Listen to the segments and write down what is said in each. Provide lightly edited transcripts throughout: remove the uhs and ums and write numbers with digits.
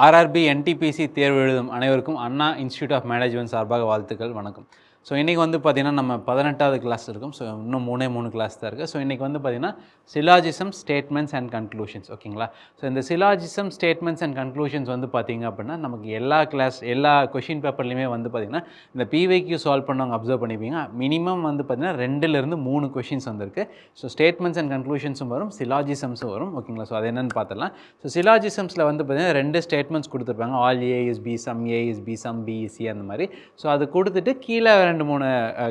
RRB NTPC தேர்வு எழுதும் அனைவருக்கும் அண்ணா இன்ஸ்டியூட் ஆஃப் மேனேஜ்மெண்ட் சார்பாக வாழ்த்துக்கள். வணக்கம். ஸோ இன்றைக்கி வந்து பார்த்திங்கன்னா நம்ம 18வது கிளாஸ் இருக்கும். ஸோ இன்னும் 3 கிளாஸ் தான் இருக்குது. ஸோ இன்றைக்கி வந்து பார்த்திங்கன்னா சிலாஜிசம் ஸ்டேட்மெண்ட்ஸ் அண்ட் கன்க்ளூஷன்ஸ். ஓகேங்களா? ஸோ இந்த சிலாஜிசம் ஸ்டேட்மெண்ட்ஸ் அண்ட் கன்க்ளூஷன்ஸ் வந்து பார்த்திங்க அப்படின்னா நமக்கு எல்லா கொஷின் பேப்பர்லையுமே வந்து பார்த்திங்கன்னா இந்த பிவைக்யூ சால்வ் பண்ணவங்க அப்சர்வ் பண்ணிப்பீங்க. மினிமம் வந்து பார்த்திங்கன்னா 2 கொஷின்ஸ் வந்திருக்கு. ஸோ ஸ்டேட்மெண்ட்ஸ் அண்ட் கன்க்ளூஷன்ஸும் வரும், சிலாஜிசம்ஸும் வரும். ஓகேங்களா? ஸோ அது என்னென்னு பார்த்துடலாம். ஸோ சிலாஜிசம்ஸில் வந்து பார்த்திங்கன்னா 2 ஸ்டேட்மெண்ட்ஸ் கொடுத்துருப்பாங்க. All A is B, some A is B, some B is C, அந்த மாதிரி. ஸோ அது கொடுத்துட்டு கீழே 2-3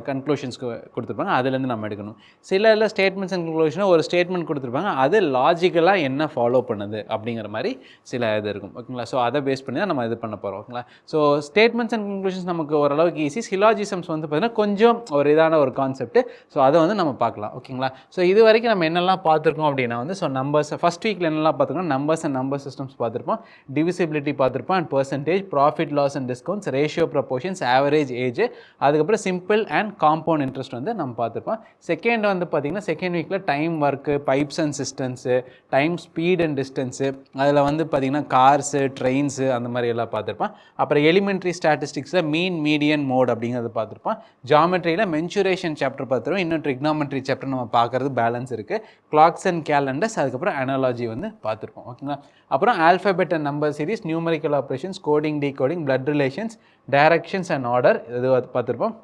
கன்க்ளூஷன்ஸ் கொடுத்துருப்பாங்க. அதுலேருந்து நம்ம எடுக்கணும். சில இல்லை ஸ்டேட்மெண்ட்ஸ் அண்ட் கன்க்ளூஷனாக ஒரு ஸ்டேட்மெண்ட் கொடுத்துருப்பாங்க, அது லாஜிக்கலாக என்ன ஃபாலோ பண்ணுது அப்படிங்கிற மாதிரி சில இது இருக்கும். ஓகேங்களா? ஸோ அதை பேஸ் பண்ணி தான் நம்ம இது பண்ண போகிறோம். ஓகேங்களா? ஸோ ஸ்டேட்மெண்ட்ஸ் அண்ட் கன்க்ளூஷன்ஸ் நமக்கு ஓரளவுக்கு ஈஸி. சிலாஜிசம்ஸ் வந்து பார்த்திங்கன்னா கொஞ்சம் ஒரு இதான ஒரு கான்செப்ட். ஸோ அதை வந்து நம்ம பார்க்கலாம். ஓகேங்களா? ஸோ இது வரைக்கும் நம்ம என்னெல்லாம் பார்த்துருக்கோம் அப்படின்னா வந்து நம்பர்ஸ் ஃபஸ்ட் வீக்கில் என்னெல்லாம் பார்த்துருக்கோம், நம்பர்ஸ் அண்ட் நம்பர் சிஸ்டம்ஸ் பார்த்துருப்போம், டிவிசிபிலிட்டி பார்த்துருப்போம், and percentage, profit loss and discounts, ratio proportions, average age, அதுக்கப்புறம் சிம்பிள் அண்ட் காம்பவுண்ட் இன்ட்ரெஸ்ட் வந்து நம்ம பார்த்துருப்போம். செகண்ட் வந்து பார்த்திங்கன்னா செகண்ட் வீக்கில் time work, pipes and systems, time speed and distance, அதில் வந்து பார்த்திங்கன்னா கார்ஸு, ட்ரெயின்ஸு, அந்த மாதிரி எல்லாம் பார்த்துருப்போம். அப்புறம் எலிமெண்ட்ரி ஸ்டாட்டிஸ்டிக்ஸில் மீன், மீடியன், மோட் அப்படிங்கிறது பார்த்துருப்போம். ஜாமெட்ரியில் மென்சுரேஷன் சாப்டர் பார்த்துருவோம். இன்னும் ட்ரிக்னாமெட்ரி சாப்டர் நம்ம பார்க்குறது பேலன்ஸ் இருக்குது. கிளாக்ஸ் அண்ட் கேலண்டர்ஸ், அதுக்கப்புறம் அனாலஜி வந்து பார்த்துருப்போம். ஓகேங்களா? அப்புறம் alphabet and number series, numerical operations, coding, decoding, blood relations, directions and order இது பார்த்துருப்போம்.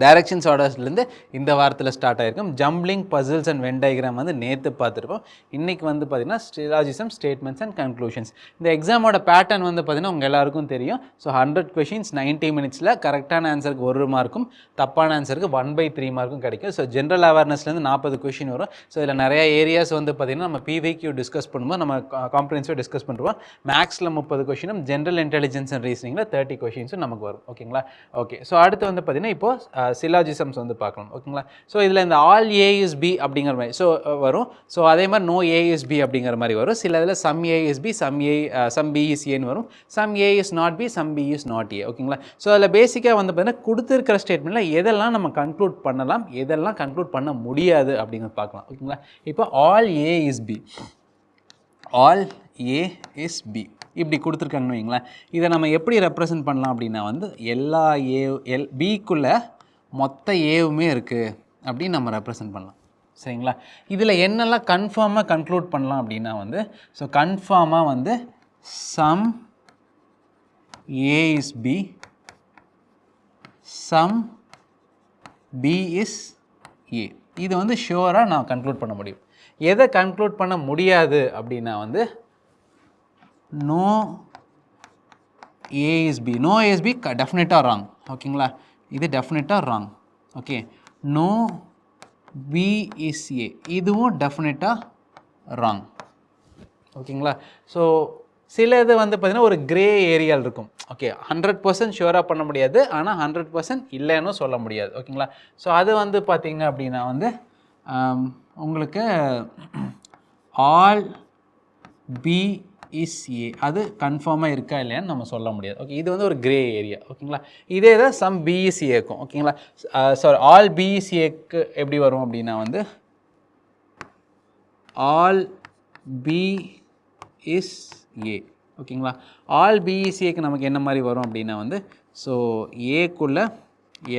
டைரக்ஷன்ஸ் ஆர்டர்ஸ்லேருந்து இந்த வாரத்தில் ஸ்டார்ட் ஆகிருக்கும். Jumbling, puzzles and Venn diagram வந்து நேற்று பார்த்துருப்போம். இன்றைக்கி வந்து பார்த்திங்கன்னா சிலாஜிசம், ஸ்டேட்மெண்ட்ஸ் அண்ட் கன்க்ளூஷன்ஸ். இந்த எக்ஸாமோட பேட்டர்ன் வந்து பார்த்திங்கன்னா உங்கள் எல்லாருக்கும் தெரியும். ஸோ 100 கொஷின்ஸ் 90 மினிட்ஸில் கரெக்டான ஆன்சருக்கு 1 மார்க்கும், தப்பான ஆன்சருக்கு 1/3 மார்க்கும் கிடைக்கும். ஸோ ஜென்ரல் அவேர்னஸ்லேருந்து 40 கொஷின் வரும். ஸோ இதில் நிறைய ஏரியாஸ் வந்து பார்த்திங்கன்னா நம்ம பிவைக்யூ டிஸ்கஸ் பண்ணும்போது நம்ம காம்ப்ரிஹென்சிவாக டிஸ்கஸ் பண்ணுவோம். மேக்ஸில் 30 கொஷினும், ஜென்ரல் இன்டெலிஜென்ஸ் அண்ட் ரீசனிங்கில் 30 கொஷின்ஸும் நமக்கு வரும். ஓகேங்களா? ஓகே. ஸோ அடுத்து வந்து பார்த்திங்கன்னா இப்போது சிலாஜிசம்ஸ் வந்து பார்க்கலாம். ஓகேங்களா? ஸோ இதில் இந்த ஆல் ஏ இஸ் பி அப்படிங்கிற மாதிரி வரும். ஸோ அதே மாதிரி நோ ஏ இஸ் பி அப்படிங்கிற மாதிரி வரும். சில இதில் some A is B, some B is ஏன்னு வரும். Some A is not B, some B is not A. ஓகேங்களா? ஸோ அதில் பேசிக்காக வந்து பார்த்தீங்கன்னா கொடுத்துருக்கிற ஸ்டேட்மெண்ட்டில் எதெல்லாம் நம்ம கன்க்ளூட் பண்ணலாம், எதெல்லாம் கன்க்ளூட் பண்ண முடியாது அப்படிங்கிறத பார்க்கலாம். ஓகேங்களா? இப்போ all A is B, all A is B இப்படி கொடுத்துருக்காங்கன்னு வைங்களேன். இதை நம்ம எப்படி ரெப்ரசன்ட் பண்ணலாம் அப்படின்னா வந்து எல்லா பிக்குள்ளே மொத்த ஏவுமே இருக்குது அப்படின்னு நம்ம ரெப்ரசன்ட் பண்ணலாம். சரிங்களா? இதில் என்னெல்லாம் கன்ஃபார்மாக கன்க்ளூட் பண்ணலாம் அப்படின்னா வந்து கன்ஃபார்மாக வந்து some A is B, some B is A, இது வந்து ஷுவராக நான் கன்க்ளூட் பண்ண முடியும். எதை கன்க்ளூட் பண்ண முடியாது அப்படின்னா வந்து no A is B. No A is B டெஃபினட்டாக ராங். ஓகேங்களா? இது டெஃபினட்டாக wrong. Okay. No B is A, இதுவும் டெஃபினட்டாக ராங். ஓகேங்களா? ஸோ சில இது வந்து பார்த்திங்கன்னா ஒரு கிரே ஏரியாவில் இருக்கும். ஓகே. 100% ஷுவராக பண்ண முடியாது, ஆனால் 100% இல்லைன்னு சொல்ல முடியாது. ஓகேங்களா? ஸோ அது வந்து பார்த்திங்க அப்படின்னா வந்து உங்களுக்கு ஆல் பி இஸ் ஏ அது கன்ஃபார்மாக இருக்கா இல்லையான்னு நம்ம சொல்ல முடியாது. ஓகே. இது வந்து ஒரு கிரே ஏரியா. ஓகேங்களா? இதே தான் சம் பி இஸ் ஏக்கும். ஓகேங்களா? சாரி, ஆல் பி இஸ் ஏக்கு எப்படி வரும் அப்படின்னா வந்து ஆல் பி இஸ் ஏ. ஓகேங்களா? ஆல் பி இஸ் ஏக்கு நமக்கு என்ன மாதிரி வரும் அப்படின்னா வந்து ஏக்குள்ளே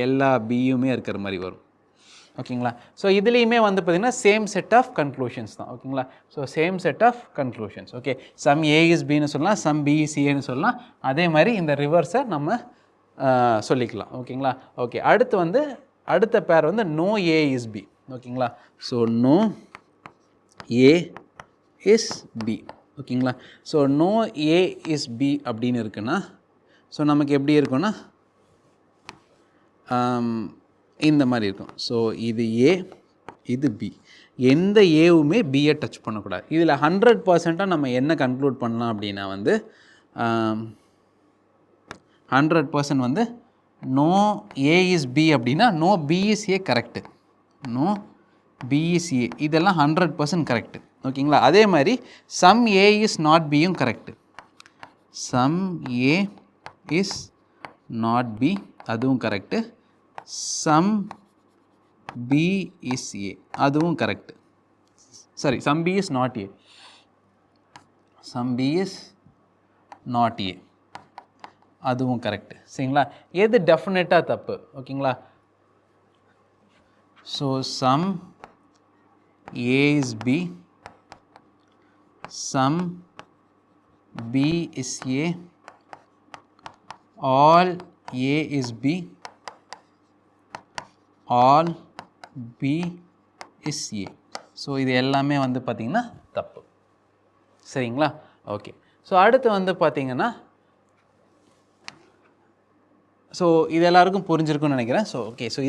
எல்லா பியுமே இருக்கிற மாதிரி வரும். ஓகேங்களா? ஸோ இதுலேயுமே வந்து பார்த்திங்கன்னா சேம் செட் ஆஃப் கன்க்ளூஷன்ஸ் தான். ஓகேங்களா? So same set of conclusions. Okay. Some A is பின்னு சொல்லலாம், சம் பி இஸ் ஏன்னு சொல்லலாம். அதே மாதிரி இந்த ரிவர்ஸை நம்ம சொல்லிக்கலாம். ஓகேங்களா? ஓகே. அடுத்த பேர் வந்து நோ ஏ இஸ் பி. ஓகேங்களா? So no A is B. ஓகேங்களா? So no A is B அப்படின்னு இருக்குன்னா நமக்கு எப்படி இருக்குன்னா இந்த மாதிரி இருக்கும். ஸோ இது ஏ, இது பி, எந்த ஏவுமே பியை டச் பண்ணக்கூடாது. இதில் 100% நம்ம என்ன கன்க்ளூட் பண்ணலாம் அப்படின்னா வந்து 100% வந்து நோ ஏ இஸ் பி அப்படின்னா no B is A correct, no B is A, இதெல்லாம் 100% கரெக்டு. ஓகேங்களா? அதே மாதிரி சம் ஏ இஸ் நாட் பியும் correct. Some A is not B அதுவும் correct. Some B is A அதுவும் correct. Sorry, some B is not A, some B is not A, அதுவும் correct. சரிங்களா? எது டெஃபினட்டாக தப்பு? ஓகேங்களா? So some A is B, some B is A, all A is B, all B is A. So இது எல்லாமே வந்து பார்த்திங்கன்னா தப்பு. சரிங்களா? ஓகே. ஸோ அடுத்து வந்து பார்த்திங்கன்னா, ஸோ இது எல்லாருக்கும் புரிஞ்சிருக்குன்னு நினைக்கிறேன். So okay. ஸோ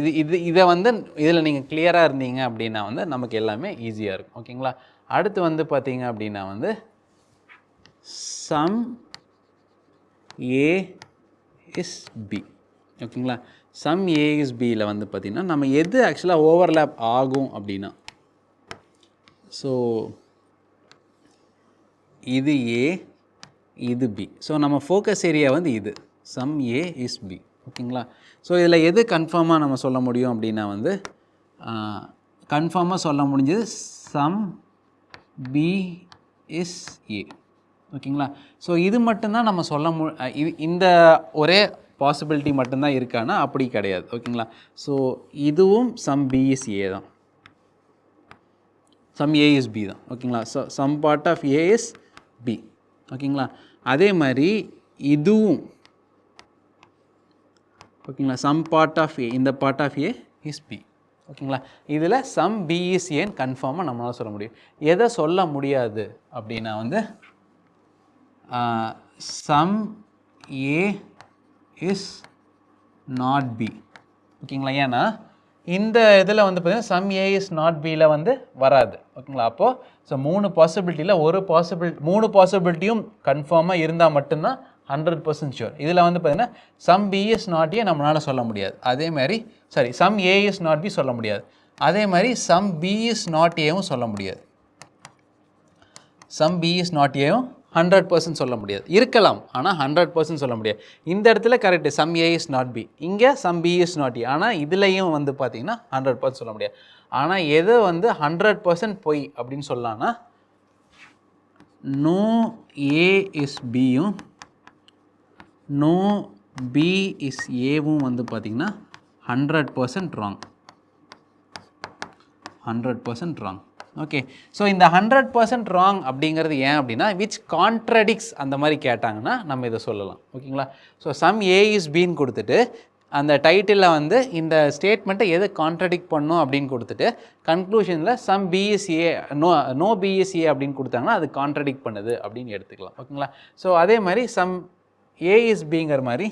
இதை வந்து இதில் நீங்கள் கிளியராக இருந்தீங்க அப்படின்னா வந்து நமக்கு எல்லாமே ஈஸியாக இருக்கும். ஓகேங்களா? அடுத்து வந்து பார்த்தீங்க அப்படின்னா வந்து சம் ஏ இஸ் பி. ஓகேங்களா? சம் ஏ இஸ் பியில் வந்து பார்த்திங்கன்னா நம்ம எது ஆக்சுவலாக ஓவர்லேப் ஆகும் அப்படின்னா, ஸோ இது ஏ, இது பி. ஸோ நம்ம ஃபோக்கஸ் ஏரியா வந்து இது சம் ஏ இஸ் பி. ஓகேங்களா? ஸோ இதில் எது கன்ஃபார்மாக நம்ம சொல்ல முடியும் அப்படின்னா வந்து கன்ஃபார்மாக சொல்ல முடிஞ்சது சம் பி இஸ் ஏ. ஓகேங்களா? ஸோ இது மட்டும்தான் நம்ம சொல்ல இந்த ஒரே பாசிபிலிட்டி மட்டும்தான் இருக்கானா? அப்படி கிடையாது. ஓகேங்களா? ஸோ இதுவும் சம் பி இஸ் ஏ தான், சம் ஏ இஸ் பி தான். ஓகேங்களா? So some part of A is B. ஓகேங்களா? அதே மாதிரி இதுவும் ஓகேங்களா, சம் பார்ட் ஆஃப் ஏ, இந்த part of A is B. ஓகேங்களா? இதில் சம் பி இஸ் ஏன்னு கன்ஃபார்மாக நம்மளால் சொல்ல முடியும். எதை சொல்ல முடியாது அப்படின்னா வந்து some A is not B. ஓகேங்களா? ஏன்னா இந்த இதில் வந்து பார்த்திங்கன்னா சம் ஏ இஸ் நாட் பியில் வந்து வராது. ஓகேங்களா? அப்போது ஸோ 3 பாசிபிலிட்டியில் மூணு பாசிபிலிட்டியும் கன்ஃபார்மாக இருந்தால் மட்டும்தான் 100% ஷுர். இதில் வந்து பார்த்திங்கன்னா some B is not A நம்மளால் சொல்ல முடியாது. அதே மாதிரி some A is not B சொல்ல முடியாது. அதே மாதிரி சம் பி இஸ் நாட் ஏவும் சொல்ல முடியாது. சம் பி இஸ் நாட் ஏவும் 100% சொல்ல முடியாது. இருக்கலாம், ஆனால் 100% சொல்ல முடியாது. இந்த இடத்துல correct, some A is not B. இங்கே some B is not A. ஆனால் இதுலேயும் வந்து பார்த்திங்கன்னா 100% சொல்ல முடியாது. ஆனால் எது வந்து 100% பொய் அப்படின்னு சொல்லலாம்னா நோ ஏ இஸ் பியும் நோ பி இஸ் ஏவும் வந்து பார்த்திங்கன்னா 100% ராங். 100% ராங். ஓகே. ஸோ இந்த 100% ராங் அப்படிங்கிறது ஏன் அப்படின்னா விச் கான்ட்ரடிக்ஸ் அந்த மாதிரி கேட்டாங்கன்னா நம்ம இதை சொல்லலாம். ஓகேங்களா? ஸோ சம் ஏ இஸ் பின்னு கொடுத்துட்டு அந்த டைட்டிலில் வந்து இந்த ஸ்டேட்மெண்ட்டை எது கான்ட்ரடிக்ட் பண்ணும் அப்படின்னு கொடுத்துட்டு கன்க்ளூஷனில் சம் பிஎஸ்ஏ நோ பிஎஸ்ஏ அப்படின்னு கொடுத்தாங்கன்னா அது கான்ட்ரடிக்ட் பண்ணுது அப்படின்னு எடுத்துக்கலாம். ஓகேங்களா? ஸோ அதே மாதிரி சம் ஏ இஸ் பிங்கிற மாதிரி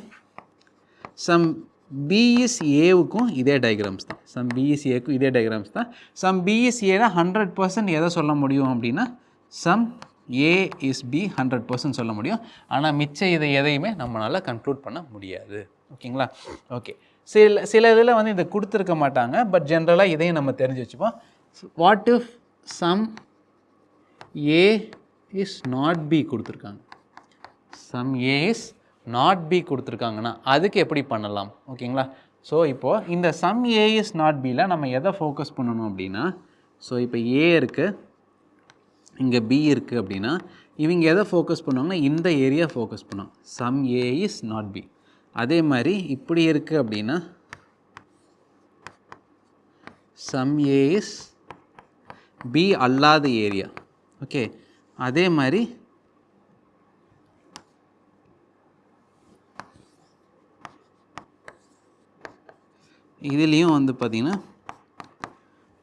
சம் பிஇஸ் ஏவுக்கும் இதே டயக்ராம்ஸ் தான். சம் பிஇஸ் ஏக்கும் இதே டயக்ராம்ஸ் தான். சம் பிஇஸ் ஏனா 100% எதை சொல்ல முடியும் அப்படின்னா சம் ஏ இஸ் பி 100% சொல்ல முடியும். ஆனால் மிச்சம் இதை எதையுமே நம்மளால் கன்க்ளூட் பண்ண முடியாது. ஓகேங்களா? ஓகே. சில இதில் வந்து இதை கொடுத்துருக்க மாட்டாங்க. பட் ஜென்ரலாக இதையும் நம்ம தெரிஞ்சு வச்சுப்போம். What if some A is not B கொடுத்துருக்காங்க, some A is not B கொடுத்துருக்காங்கன்னா அதுக்கு எப்படி பண்ணலாம்? ஓகேங்களா? ஸோ இப்போது இந்த சம் ஏ இஸ் நாட் பியில் நம்ம எதை ஃபோக்கஸ் பண்ணணும் அப்படின்னா, ஸோ இப்போ ஏ இருக்குது, இங்கே பி இருக்குது அப்படின்னா இவங்க எதை ஃபோக்கஸ் பண்ணுவாங்கன்னா இந்த ஏரியா ஃபோக்கஸ் பண்ணுவாங்க. Some A is not B. அதே மாதிரி இப்படி இருக்குது அப்படின்னா சம் ஏ இஸ் பி அல்லாத ஏரியா. ஓகே. அதே மாதிரி இதுலேயும் வந்து பார்த்திங்கன்னா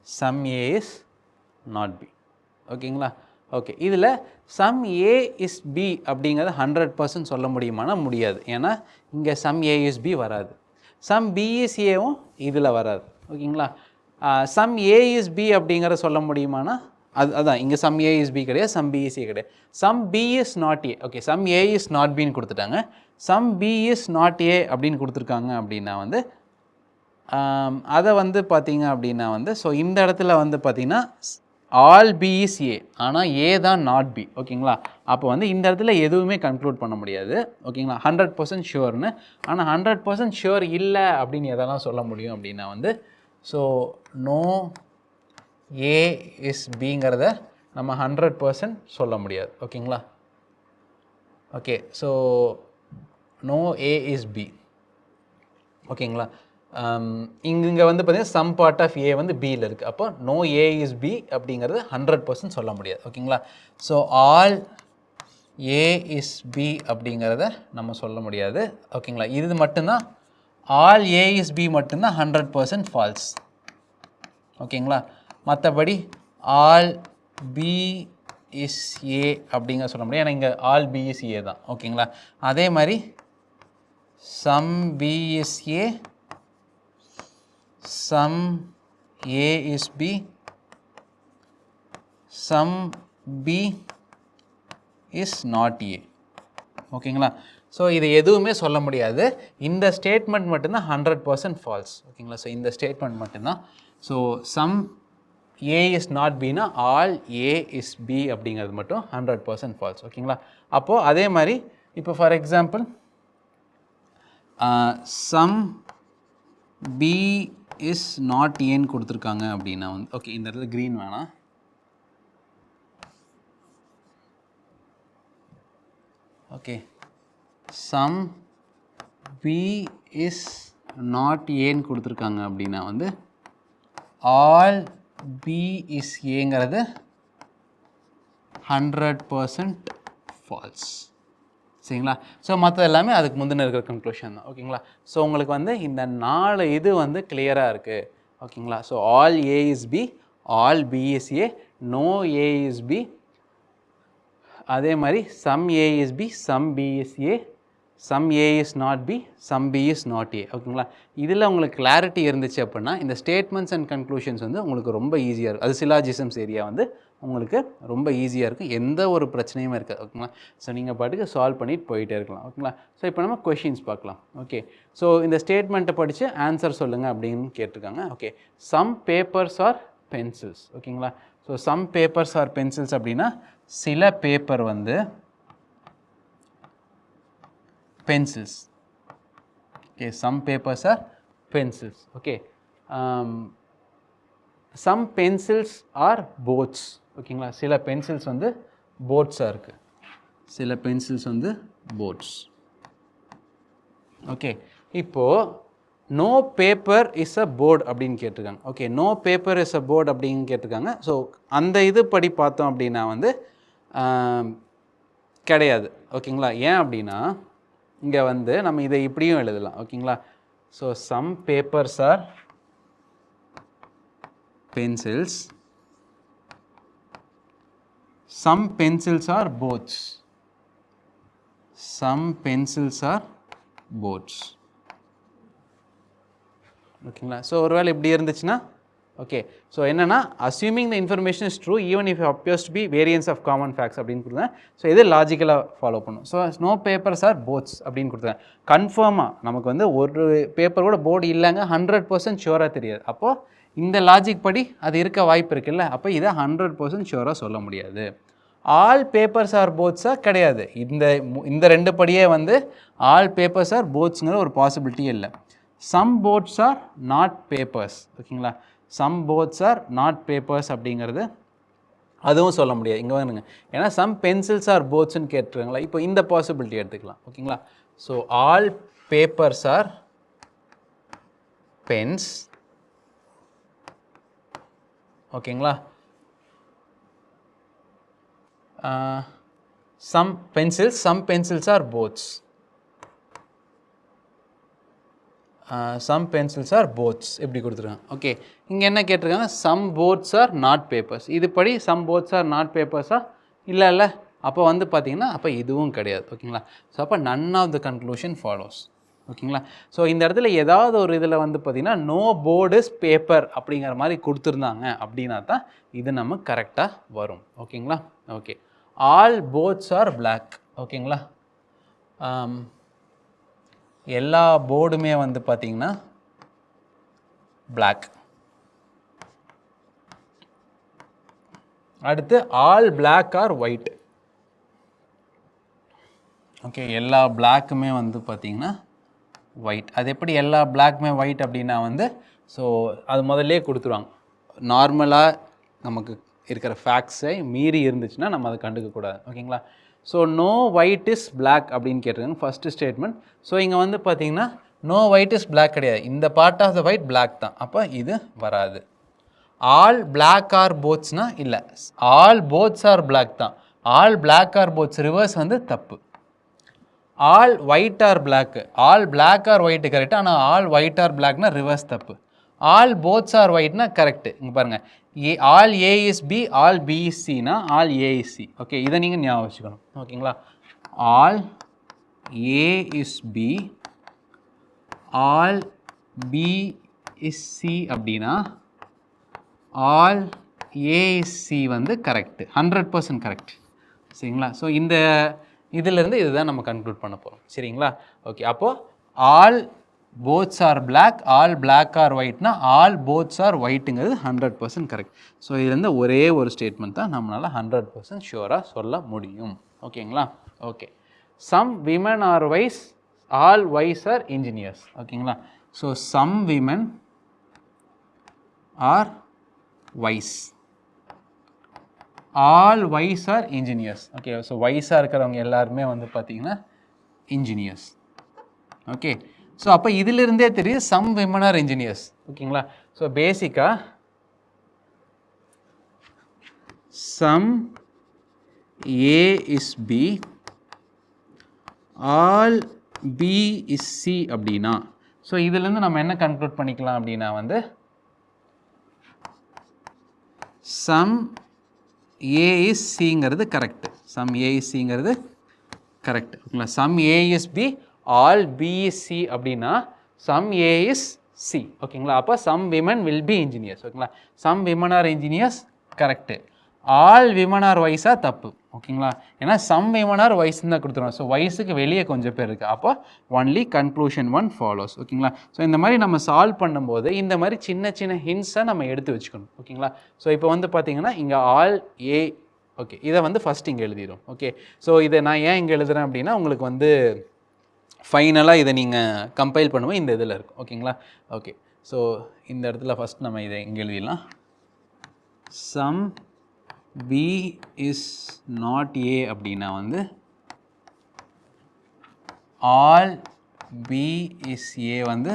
some A is not B. ஓகேங்களா? ஓகே. இதில் சம் ஏ இஸ் பி அப்படிங்கிறத 100% சொல்ல முடியுமானா முடியாது. ஏன்னா இங்கே சம் ஏ இஸ் பி வராது, சம் பி இஸ் ஏவும் இதில் வராது. ஓகேங்களா? சம் ஏ இஸ் பி அப்படிங்கிற சொல்ல முடியுமானா அதான் இங்கே சம் ஏ இஸ் பி கிடையாது, சம் பி இஸ் ஏ கிடையாது. Some B is not A. Okay. Some A is not பின்னு கொடுத்துட்டாங்க. Some B is not A அப்படின்னு கொடுத்துருக்காங்க அப்படின்னா வந்து அதை வந்து பார்த்திங்க அப்படின்னா வந்து ஸோ இந்த இடத்துல வந்து பார்த்திங்கன்னா ஆல் பி இஸ் ஏ, ஆனால் ஏ தான் நாட் பி. ஓகேங்களா? அப்போ வந்து இந்த இடத்துல எதுவுமே கன்க்ளூட் பண்ண முடியாது. ஓகேங்களா? 100% ஷுவர்னு. ஆனால் 100% ஷுவர் இல்லை அப்படின்னு எதெல்லாம் சொல்ல முடியும் அப்படின்னா வந்து ஸோ நோ ஏ இஸ் பிங்கிறத நம்ம 100% சொல்ல முடியாது. ஓகேங்களா? Okay, so no A is B. ஓகேங்களா, இங்கே வந்து பார்த்தீங்கன்னா சம் பார்ட் ஆஃப் ஏ வந்து பியில் இருக்குது. அப்போ நோ ஏ இஸ் பி அப்படிங்கிறது 100% சொல்ல முடியாது. ஓகேங்களா, so all A is B அப்படிங்கிறத நம்ம சொல்ல முடியாது. ஓகேங்களா, இது மட்டும்தான் ஆல் ஏ இஸ் பி மட்டும்தான் 100% ஃபால்ஸ். ஓகேங்களா, மற்றபடி ஆல் பி இஸ் ஏ அப்படிங்கிற சொல்ல முடியாது, ஏன்னா இங்கே ஆல் பி இஸ் ஏ தான். ஓகேங்களா, அதே மாதிரி some B is A, some A is B, some B is not A. ஓகேங்களா, ஸோ இது எதுவுமே சொல்ல முடியாது. இந்த ஸ்டேட்மெண்ட் மட்டும்தான் 100% ஃபால்ஸ். ஓகேங்களா, ஸோ இந்த ஸ்டேட்மெண்ட் மட்டும்தான். So some A is not பின்னா ஆல் ஏ இஸ் பி அப்படிங்கிறது மட்டும் 100% ஃபால்ஸ். ஓகேங்களா, அப்போது அதே மாதிரி இப்போ for example some B is not ஏன்னு கொடுத்துருக்காங்க அப்படின்னா வந்து, ஓகே இந்த இடத்துல க்ரீன் வேணாம், okay some B is not ஏன்னு கொடுத்துருக்காங்க அப்படின்னா வந்து ஆல் பி இஸ் ஏங்கிறது 100% ஃபால்ஸ். சரிங்களா, ஸோ மற்ற எல்லாமே அதுக்கு முந்தின இருக்கிற கன்க்ளூஷன் தான். ஓகேங்களா, ஸோ உங்களுக்கு வந்து இந்த 4 இது வந்து கிளியராக இருக்குது. ஓகேங்களா, so all A is B, all B is A, no A is B, அதே மாதிரி some A is B, some B is A, some A is not B, some B is not A. ஓகேங்களா, இதில் உங்களுக்கு clarity இருந்துச்சு அப்படின்னா இந்த statements and conclusions வந்து உங்களுக்கு ரொம்ப ஈஸியாக இருக்கும். அது சிலாஜிசம்ஸ் ஏரியா வந்து உங்களுக்கு ரொம்ப ஈஸியாக இருக்கும், எந்த ஒரு பிரச்சனையுமே இருக்காது. ஓகேங்களா, ஸோ நீங்கள் பாட்டுக்கு சால்வ் பண்ணிட்டு போயிட்டே இருக்கலாம். ஓகேங்களா, ஸோ இப்போ நம்ம கொஷின்ஸ் பார்க்கலாம். ஓகே, ஸோ இந்த ஸ்டேட்மெண்ட்டை படித்து ஆன்சர் சொல்லுங்கள் அப்படின்னு கேட்டிருக்காங்க. Okay, some papers are pencils. ஓகேங்களா, so some papers are pencils அப்படின்னா சில பேப்பர் வந்து pencils. Okay, some papers are pencils. Okay, some pencils are boats. ஓகேங்களா, சில பென்சில்ஸ் வந்து போட்ஸாக இருக்குது, சில பென்சில்ஸ் வந்து போட்ஸ். ஓகே, இப்போது no paper is a board அப்படின்னு கேட்டிருக்காங்க. Okay, no paper is a board அப்படின்னு கேட்டிருக்காங்க. ஸோ அந்த இது படி பார்த்தோம் அப்படின்னா வந்து கிடையாது. ஓகேங்களா, ஏன் அப்படின்னா இங்கே வந்து நம்ம இதை இப்படியும் எழுதலாம். ஓகேங்களா, so some papers are pencils, some pencils are boats, some pencils are boats. ஓகேங்களா, ஸோ ஒருவேளை இப்படி இருந்துச்சுன்னா ஓகே, ஸோ என்னென்னா assuming the information is true even if appears to be variants of common facts அப்படின்னு கொடுத்தேன். ஸோ இது லாஜிக்கலாக follow பண்ணும். So no papers are boats அப்படின்னு கொடுத்தேன். கன்ஃபார்மாக நமக்கு வந்து ஒரு பேப்பர் கூட போர்டு இல்லைங்க 100% ஷுவராக தெரியாது. அப்போது இந்த லாஜிக் படி அது இருக்க வாய்ப்பு இருக்குல்ல, அப்போ இதை 100% ஷுவராக சொல்ல முடியாது. ஆல் பேப்பர்ஸ் ஆர் போட்ஸாக கிடையாது. இந்த ரெண்டு படியே வந்து ஆல் பேப்பர்ஸ் ஆர் போட்ஸுங்கிற ஒரு பாசிபிலிட்டியே இல்லை. Some boats are not papers. ஓகேங்களா, some boats are not papers அப்படிங்கிறது அதுவும் சொல்ல முடியாது. இங்கே வந்துங்க, ஏன்னா சம் பென்சில்ஸ் ஆர் போட்ஸ்ன்னு கேட்டுருங்களா. இப்போ இந்த பாசிபிலிட்டி எடுத்துக்கலாம். ஓகேங்களா, so all papers are pens. ஓகேங்களா, some pencils are boats. Some pencils are boats எப்படி கொடுத்துருக்காங்க. ஓகே, இங்கே என்ன கேட்டிருக்காங்க, some boats are not papers. இது படி some boats are not papers-ஆ இல்லை. அப்போ வந்து பார்த்தீங்கன்னா அப்போ இதுவும் கிடையாது. ஓகேங்களா, ஸோ அப்போ none of the conclusion follows. ஓகேங்களா, ஸோ இந்த இடத்துல ஏதாவது ஒரு இதில் வந்து பார்த்திங்கன்னா நோ போர்டு இஸ் பேப்பர் அப்படிங்கிற மாதிரி கொடுத்துருந்தாங்க அப்படின்னா தான் இது நம்ம கரெக்டாக வரும். ஓகேங்களா, okay, all boats are black. ஓகேங்களா, எல்லா போர்டுமே வந்து பார்த்திங்கன்னா பிளாக். அடுத்து all black are white. Okay, எல்லா பிளாக்குமே வந்து பார்த்திங்கன்னா ஒயிட். அது எப்படி எல்லா பிளாக்குமே ஒயிட் அப்படின்னா வந்து ஸோ அது முதல்லே கொடுத்துருவாங்க. நார்மலாக நமக்கு இருக்கிற ஃபேக்ட்ஸை மீறி இருந்துச்சுன்னா நம்ம அதை கண்டுக்கக்கூடாது. ஓகேங்களா, so no white is black அப்படின்னு கேட்டிருக்காங்க ஃபஸ்ட்டு ஸ்டேட்மெண்ட். ஸோ இங்கே வந்து பார்த்தீங்கன்னா நோ ஒயிட் இஸ் பிளாக் கிடையாது, இந்த part of the white black தான், அப்போ இது வராது. ஆல் பிளாக் ஆர் போத்ஸ்னா இல்லை, ஆல் போத்ஸ் ஆர் பிளாக் தான். All black are boats reverse வந்து தப்பு. All white are black, all black are white correct, ஆனால் ஆல் ஒயிட் ஆர் பிளாக்னா ரிவர்ஸ் தப்பு. ஆல் போத்ஸ் ஆர் ஒயிட்னா கரெக்டு. இங்கே பாருங்கள், all A is B, all B is சினா all A is C. Okay, இதை நீங்கள் ஞாபகம் வச்சுக்கணும். ஓகேங்களா, all A is B, all B is C அப்படின்னா ஆல் ஏ இஸ் சி வந்து கரெக்டு, 100% கரெக்ட். சரிங்களா, ஸோ இந்த இதிலிருந்து இதுதான் நம்ம கன்க்ளூட் பண்ண போகிறோம். சரிங்களா, ஓகே. அப்போது all boats are black, all black are ஒயிட்னா ஆல் போத்ஸ் ஆர் ஒயிட்டுங்கிறது 100% கரெக்ட். ஸோ இதுலேருந்து ஒரே ஒரு ஸ்டேட்மெண்ட் தான் நம்மளால் 100% ஷுவராக சொல்ல முடியும். ஓகேங்களா, okay. Some women are wise, all wise are engineers. ஓகேங்களா, so some women are wise, all wise are engineers. Okay, so வைஸாக இருக்கிறவங்க எல்லாருமே வந்து பார்த்தீங்கன்னா இன்ஜினியர்ஸ். ஓகே, ஸோ அப்போ இதிலிருந்தே தெரியுது சம் விமன் ஆர் இன்ஜினியர்ஸ். ஓகேங்களா, ஸோ பேசிக்காக some A is B, all B is C அப்படின்னா, ஸோ இதுலேருந்து நம்ம என்ன கன்க்ளூட் பண்ணிக்கலாம் அப்படின்னா வந்து சம் ஏ இஸ் சிங்கிறது கரெக்டு, சம் ஏ இஸ் சிங்கிறது கரெக்ட். ஓகேங்களா, some A is B, all B is C அப்படின்னா சம் ஏ இஸ் சி. ஓகேங்களா, அப்போ some women will be engineers. ஓகேங்களா, some women are engineers correct, all women are வைஸாக தப்பு. ஓகேங்களா, ஏன்னா சம் விமன் ஆர் வைஸ்ன்னு தான் கொடுத்துருவோம். ஸோ வைஸுக்கு வெளியே கொஞ்சம் பேர் இருக்குது, அப்போ ஒன்லி கன்க்ளூஷன் ஒன் ஃபாலோஸ். ஓகேங்களா, ஸோ இந்த மாதிரி நம்ம சால்வ் பண்ணும்போது இந்த மாதிரி சின்ன சின்ன ஹிண்ட்ஸை நம்ம எடுத்து வச்சுக்கணும். ஓகேங்களா, ஸோ இப்போ வந்து பார்த்தீங்கன்னா இங்கே ஆல் ஏ, ஓகே, இதை வந்து ஃபஸ்ட் இங்கே எழுதிடும். ஓகே, ஸோ இதை நான் ஏன் இங்கே எழுதுறேன் அப்படின்னா உங்களுக்கு வந்து ஃபைனலாக இதை நீங்கள் கம்பைல் பண்ணுவோம் இந்த இதில் இருக்கும். ஓகேங்களா, ஓகே. ஸோ இந்த இடத்துல ஃபஸ்ட் நம்ம இதை இங்கே எழுதிடலாம். Some B is not A அப்படின்னா வந்து all B is A வந்து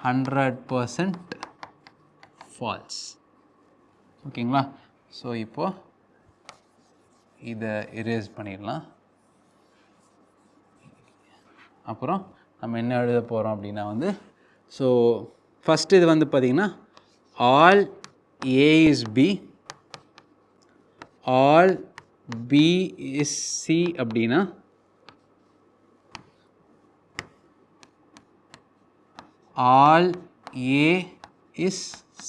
100% false. ஓகேங்களா, ஸோ இப்போ இதை erase பண்ணிடலாம். அப்புறம் நம்ம என்ன எழுத போகிறோம் அப்படின்னா வந்து ஸோ ஃபஸ்ட்டு இது வந்து பார்த்திங்கன்னா all A is B, all B is C அப்படின்னா all A is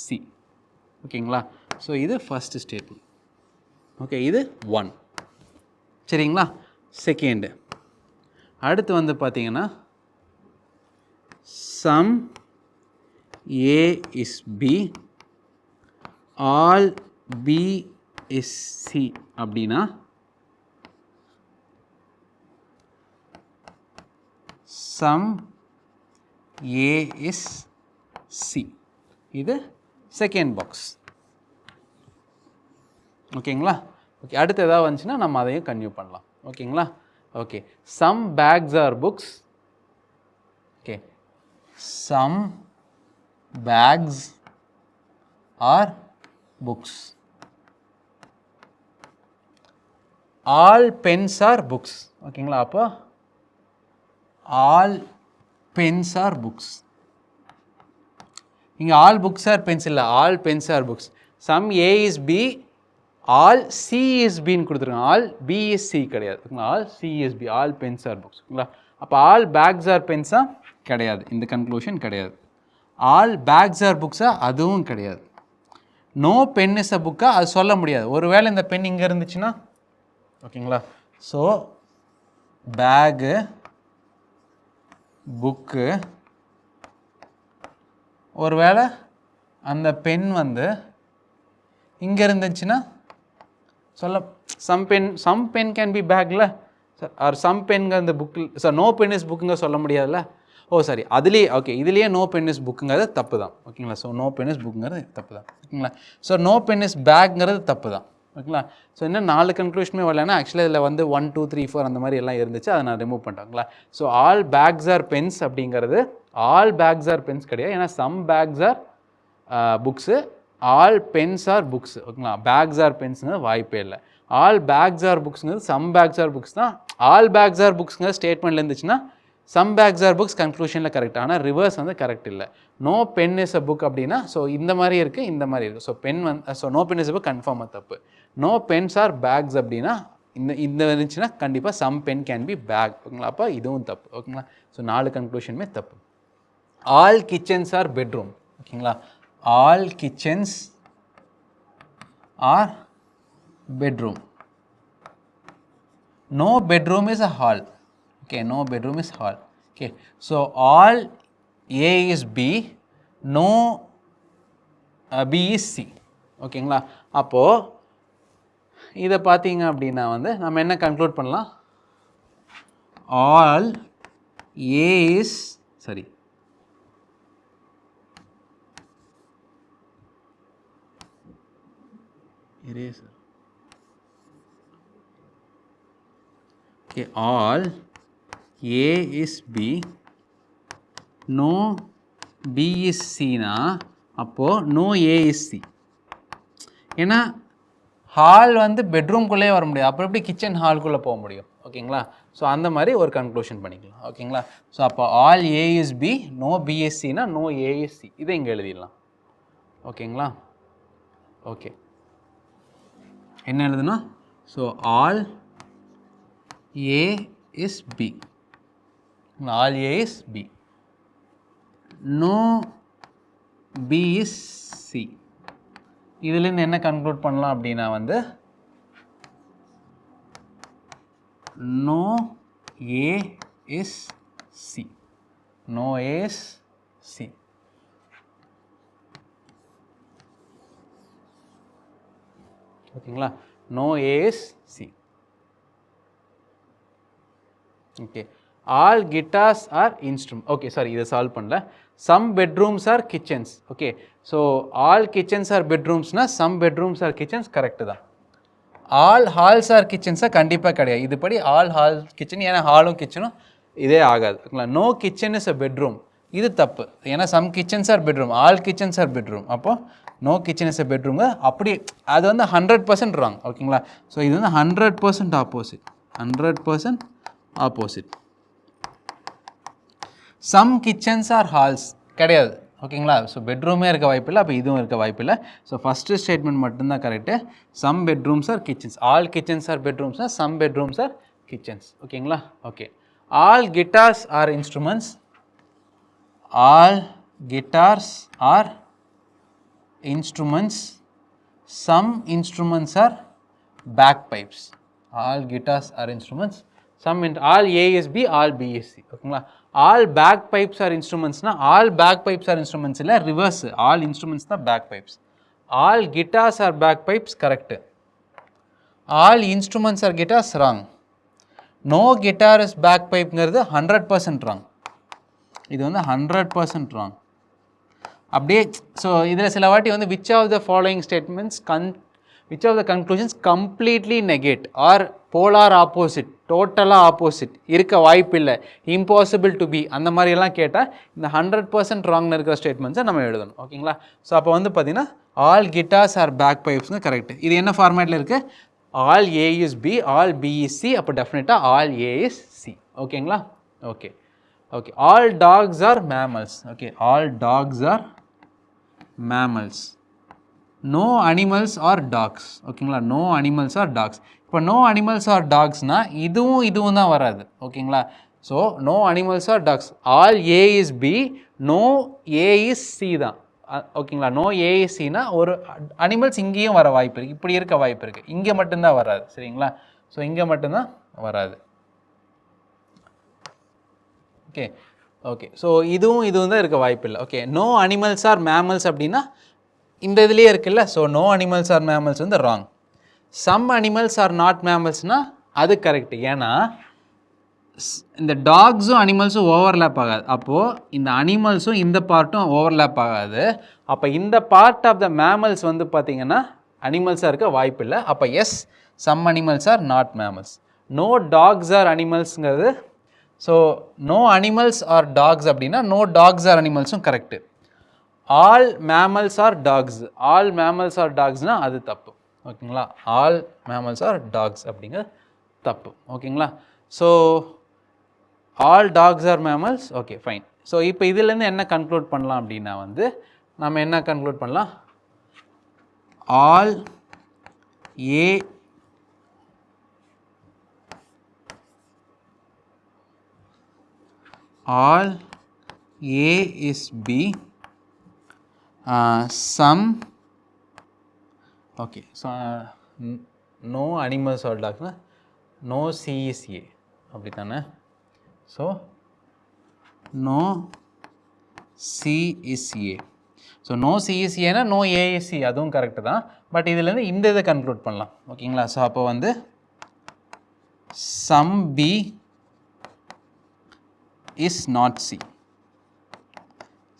C. ஓகேங்களா, ஸோ இது ஃபஸ்ட்டு ஸ்டேட்மெண்ட். ஓகே, இது 1. சரிங்களா, செகண்டு அடுத்து வந்து பார்த்தீங்கன்னா some A is B, all B is C அப்படின்னா sum A is C. இது செகண்ட் பாக்ஸ். ஓகேங்களா, ஓகே. அடுத்து எதாவது வந்துச்சுன்னா நம்ம அதையும் கன்டினியூ பண்ணலாம். ஓகேங்களா, okay. Some bags are books. Okay, some bags are books, all pens are books. ஓகேங்களா, அப்போ all pens are books. இங்கே all books are pens இல்லை, all pens are books. sum A is B, all C is B ன்னு கொடுத்துருங்க, all B is C கிடையாது. all C is B, all pens are books. ஓகேங்களா, அப்போ all bags are pens கிடையாது, இந்த conclusion கிடையாது. all bags are books அதுவும் கிடையாது. நோ பென் இஸ் அ புக்காக அது சொல்ல முடியாது, ஒருவேளை இந்த பென் இங்கே இருந்துச்சுன்னா. ஓகேங்களா, ஸோ பேகு, புக்கு, ஒருவேளை அந்த பென் வந்து இங்கே இருந்துச்சுன்னா சொல்ல, சம் பென் கேன் பி பேக்கில் சார், ஆர் சம் பென்ங்க அந்த புக்கில் சார் நோ பென் இஸ் புக்குங்க சொல்ல முடியாதுல்ல. ஓ சாரி, அதுலேயே ஓகே, இதுலேயே நோ பென் இஸ் புக்குங்கிறது தப்பு தான். ஓகேங்களா, ஸோ நோ பென் இஸ் புக்குங்கிறது தப்பு தான். ஓகேங்களா, ஸோ நோ பென் இஸ் பேக்ங்கிறது தப்பு தான். ஓகேங்களா. ஸோ இன்னும் 4 கன்க்ளூஷனுமே வரலன்னா ஆக்சுவலி இதில் வந்து 1 2 3 4 அந்த மாதிரி எல்லாம் இருந்துச்சு, அதை நான் ரிமூவ் பண்ணிட்டேங்களா. So all bags are pens அப்படிங்கிறது ஆல் பேக்ஸ் ஆர் பென்ஸ் கிடையாது. ஏன்னா some bags are books, all pens are books. ஓகேங்களா. பேக்ஸ் ஆர் பென்ஸுங்கிறது வாய்ப்பே இல்லை. ஆல் பேக்ஸ் ஆர் புக்ஸுங்கிறது சம் பேக்ஸ் ஆர் புக்ஸ் தான். ஆல் பேக்ஸ் ஆர் புக்ஸுங்கிற ஸ்டேட்மெண்ட்டில் இருந்துச்சுன்னா சம் பேக்ஸ் ஆர் புக்ஸ் கன்க்ளூஷனில் கரெக்ட். ஆனால் ரிவர்ஸ் வந்து கரெக்ட் இல்லை. No pen is a book அப்படின்னா ஸோ இந்த மாதிரி இருக்குது, இந்த மாதிரி இருக்குது. ஸோ பென் வந்து so no pen is a book கன்ஃபார்மாக தப்பு. நோ பென்ஸ் ஆர் பேக்ஸ் அப்படின்னா இந்த இருந்துச்சுன்னா கண்டிப்பாக some pen can be bag. ஓகேங்களா. அப்போ இதுவும் தப்பு. ஓகேங்களா. ஸோ 4 கன்க்ளூஷனுமே தப்பு. All kitchens are bedroom. ஓகேங்களா. All kitchens are bedroom. No bedroom is a hall. Okay, no bedroom is hall. Okay, so all A is B, no B is C. ஓகேங்களா. அப்போது இதை பார்த்தீங்க அப்படின்னா வந்து நம்ம என்ன கன்க்ளூட் பண்ணலாம், all A is சரி eraser. Okay, all A is B, no B is C னா அப்போது no A is C. ஏன்னா ஹால் வந்து பெட்ரூம்குள்ளே வர முடியாது, அப்போ எப்படி கிச்சன் ஹால்குள்ளே போக முடியும். ஓகேங்களா. ஸோ அந்த மாதிரி ஒரு கன்க்ளூஷன் பண்ணிக்கலாம். ஓகேங்களா. ஸோ அப்போ all A is B, no பிஎஸ்சினா நோ ஏஎஸ்சி, இதை இங்கே எழுதிடலாம். ஓகேங்களா. ஓகே, என்ன எழுதுனா, ஸோ ஆல் A is B, all A is B, no B is C. இதிலிருந்து என்ன கன்க்ளூட் பண்ணலாம் அப்படின்னா வந்து no A is C, no A is C. ஓகேங்களா. no A is C. Okay, all guitars are instrument. Okay, sorry, இதை solve பண்ணல. Some bedrooms are kitchens. Okay, so all kitchens are பெட்ரூம்ஸ்னால் some bedrooms are kitchens correct தான். All halls are கிச்சன்ஸாக கண்டிப்பாக கிடையாது. இதுபடி all hall kitchen, ஏன்னா ஹாலும் கிச்சனும் இதே ஆகாது. ஓகேங்களா. No kitchen is a bedroom, இது தப்பு. ஏன்னா some kitchens are bedroom, all kitchens are bedroom. அப்போது no kitchen is a bedroom அப்படி அது வந்து 100% ராங். ஓகேங்களா. ஸோ இது வந்து 100% opposite, 100% opposite. Some kitchens are halls கிடையாது. ஓகேங்களா. ஸோ பெட்ரூமே இருக்க வாய்ப்பில்லை, அப்போ இதுவும் இருக்க வாய்ப்பில்லை. ஸோ ஃபஸ்ட்டு ஸ்டேட்மெண்ட் மட்டும்தான் correct. Some bedrooms are kitchens, all kitchens are பெட்ரூம்ஸ்னால் சம் பெட்ரூம்ஸ் ஆர் கிச்சன்ஸ். ஓகேங்களா. Okay, all guitars are instruments, all guitars are instruments, some instruments are bagpipes. All guitars are instruments, some all A is B, ஆல் B is C. ஓகேங்களா. All bagpipes are இன்ஸ்ட்ருமெண்ட்ஸ்னா all bagpipes are instruments இல்லை, reverse. All instruments தான் bagpipes. All guitars are bagpipes correct. All instruments are guitars wrong. No guitar is பேக் பைப்ங்கிறது 100% wrong. இது வந்து 100% wrong. அப்படியே so இதில் சில வாட்டி வந்து which of the following statements which of the conclusions completely negate or polar opposite, டோட்டலாக ஆப்போசிட் இருக்க வாய்ப்பில்லை, இம்பாசிபிள் டு பி, அந்த மாதிரியெல்லாம் கேட்டால் இந்த 100% ராங்னு இருக்கிற ஸ்டேட்மெண்ட்ஸை நம்ம எழுதணும். ஓகேங்களா. ஸோ அப்போ வந்து பார்த்தீங்கன்னா ஆல் கிட்டார்ஸ் ஆர் பேக் பைப்ஸ்னு கரெக்ட். இது என்ன ஃபார்மேட்டில் இருக்குது, all A is B, all B is C, அப்போ டெஃபினட்டாக ஆல் ஏ இஸ் சி. ஓகேங்களா. Okay, okay, all dogs are mammals. Okay, all dogs are mammals. No animals are dogs. ஓகேங்களா. No animals are dogs. இப்போ no animals are டாக்ஸ்னால் இதுவும் தான் வராது. ஓகேங்களா. So no animals are dogs, all A is B, no A is C தான். ஓகேங்களா. No A is சினா ஒரு அனிமல்ஸ் இங்கேயும் வர வாய்ப்பு இருக்குது, இப்படி இருக்க வாய்ப்பு இருக்குது, இங்கே மட்டும்தான் வராது. சரிங்களா. ஸோ இங்கே மட்டும்தான் வராது. ஓகே, ஓகே, ஸோ இதுவும் தான் இருக்க வாய்ப்பு இல்லை. Okay, no animals are mammals அப்படின்னா இந்த இதுலேயே இருக்குல்ல. So no animals are mammals வந்து wrong. Some animals are not மேமல்ஸ்னால் அது கரெக்ட். ஏன்னா இந்த டாக்ஸும் அனிமல்ஸும் ஓவர்லேப் ஆகாது. அப்போது இந்த அனிமல்ஸும் இந்த பார்ட்டும் ஓவர்லேப் ஆகாது. அப்போ இந்த பார்ட் ஆஃப் த மேமல்ஸ் வந்து பார்த்திங்கன்னா அனிமல்ஸாக இருக்க வாய்ப்பு இல்லை. அப்போ yes, some animals are not mammals. No dogs are அனிமல்ஸுங்கிறது, so no animals are dogs அப்படின்னா நோ டாக்ஸ் ஆர் அனிமல்ஸும் correct. All mammals are dogs, all mammals are டாக்ஸ்னால் அது தப்பு. ஓகேங்களா, ஆல் மேமல்ஸ் ஆர் டாக்ஸ் அப்படிங்கிற தப்பு. ஓகேங்களா, so all dogs are mammals, okay fine. So இப்போ இதுலேருந்து என்ன கன்க்ளூட் பண்ணலாம் அப்படின்னா வந்து நம்ம என்ன கன்க்ளூட் பண்ணலாம், all A all A is B, some, okay, so no animals or dogs, no C is A அப்படி தானே. So no C is A, so no C is Aனா no A is C, அதுவும் correct தான். But இதுலேருந்து இந்த இதை conclude பண்ணலாம். ஓகேங்களா, so அப்போ வந்து some B is not C,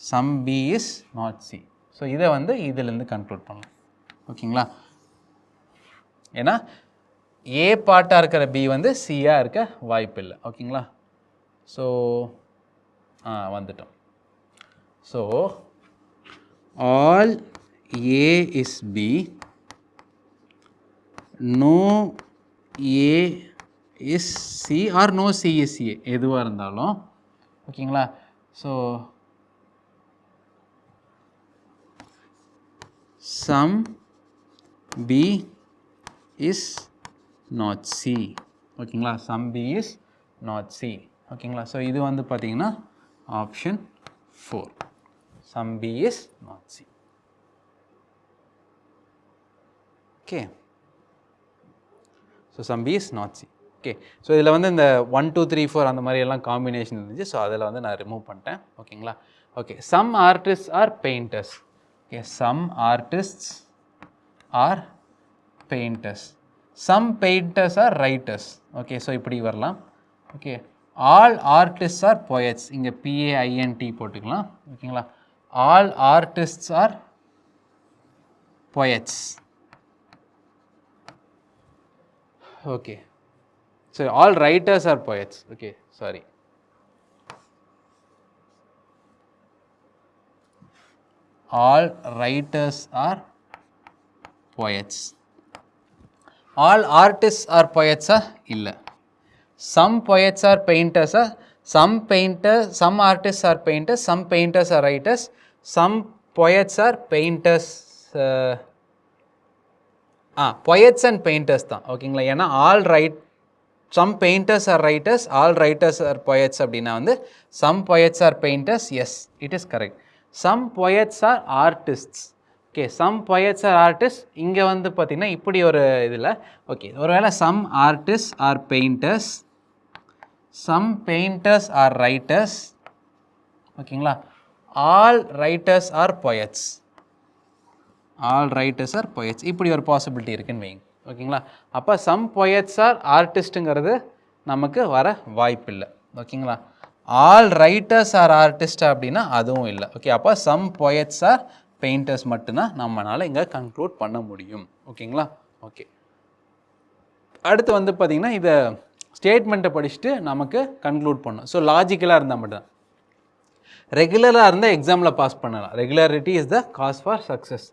some B is not C. So இதை வந்து இதிலேருந்து கன்க்ளூட் பண்ணலாம். ஓகேங்களா, ஏன்னா ஏ பார்ட்டாக இருக்கிற பி வந்து சியாக இருக்க வாய்ப்பு இல்லை. ஓகேங்களா, ஸோ வந்துட்டோம். So all A is B, no A is C or no C is A, எதுவாக இருந்தாலும். ஓகேங்களா, so some B is not C. ஓகேங்களா, some B is not C. ஓகேங்களா, ஸோ இது வந்து பார்த்தீங்கன்னா option 4, some B is not C. Okay, so some B is not C. Okay, so இதில் வந்து இந்த 1 2 3 4 அந்த மாதிரி எல்லாம் காம்பினேஷன் இருந்துச்சு. ஸோ அதில் வந்து நான் ரிமூவ் பண்ணிட்டேன். ஓகேங்களா, okay, some artist are painters. Okay, some artists are painters, some painters are writers. Okay, so இப்படி வரலாம். Okay, all artists are poets, இங்கே PAINT போட்டுக்கலாம். ஓகேங்களா, all artists are poets. Okay, so all writers are poets. Okay, sorry, all writers are poets. all artists are poets illa. some poets are painters, some artists are painters, some painters are writers, some poets are painters. poets and painters தான். ஓகேங்களா, ஏன்னா all right, some painters are writers, all writers are poets அப்படின்னா வந்து some poets are painters. Yes, it is correct. some poets are artists. Okay, some poets are artists. இங்கே வந்து பார்த்தீங்கன்னா இப்படி ஒரு இதில், ஓகே, ஒருவேளை some artists are painters, some painters are writers. ஓகேங்களா, all writers are poets, all writers are poets, இப்படி ஒரு பாசிபிலிட்டி இருக்குன்னு வைங்க. ஓகேங்களா, அப்போ சம் poets ஆர் ஆர்டிஸ்ட்டுங்கிறது நமக்கு வர வாய்ப்பு இல்லை. ஓகேங்களா, ஆல் ரைட்டர்ஸ் ஆர் ஆர்டிஸ்ட் அப்படின்னா அதுவும் இல்லை. ஓகே, அப்போ சம் poets ஆர் பெயிண்டர்ஸ் மட்டும்தான் நம்மளால் இங்கே கன்க்ளூட் பண்ண முடியும். ஓகேங்களா, ஓகே, அடுத்து வந்து பார்த்திங்கன்னா இதை ஸ்டேட்மெண்ட்டை படிச்சுட்டு நமக்கு கன்க்ளூட் பண்ணணும். ஸோ லாஜிக்கலாக இருந்தால் மட்டும் தான். ரெகுலராக இருந்தால் எக்ஸாமில் பாஸ் பண்ணலாம். Regularity is the cause for success.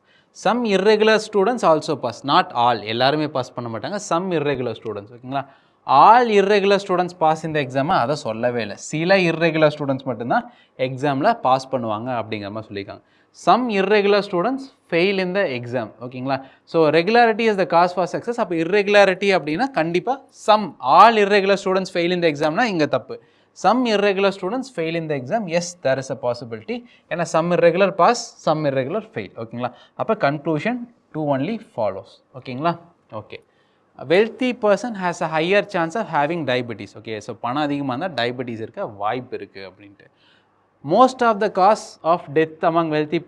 Some irregular students also pass, not all, எல்லாருமே பாஸ் பண்ண மாட்டாங்க. Some irregular students. ஓகேங்களா, ஆல் irregular ஸ்டூடெண்ட்ஸ் பாஸ் இந்த எக்ஸாமை அதை சொல்லவே இல்லை. சில irregular ஸ்டூடெண்ட்ஸ் மட்டும்தான் எக்ஸாமில் பாஸ் பண்ணுவாங்க அப்படிங்கிற மாதிரி சொல்லியிருக்காங்க. Some irregular students fail in the exam. ஓகேங்களா, so regularity is the cause for success. அப்போ irregularity அப்படின்னா கண்டிப்பாக some, all irregular students fail in the எக்ஸாம்னா இங்கே தப்பு. some irregular students fail in the exam, yes, there is a possibility. ஏன்னா some irregular pass, some irregular fail. ஓகேங்களா, அப்போ conclusion 2 only follows. ஓகேங்களா, okay, wealthy person has a higher chance of having diabetes. Okay, so பணம் அதிகமாக இருந்தால் diabetes இருக்க வாய்ப்பு இருக்குது அப்படின்ட்டு. most of the cause of death among wealthy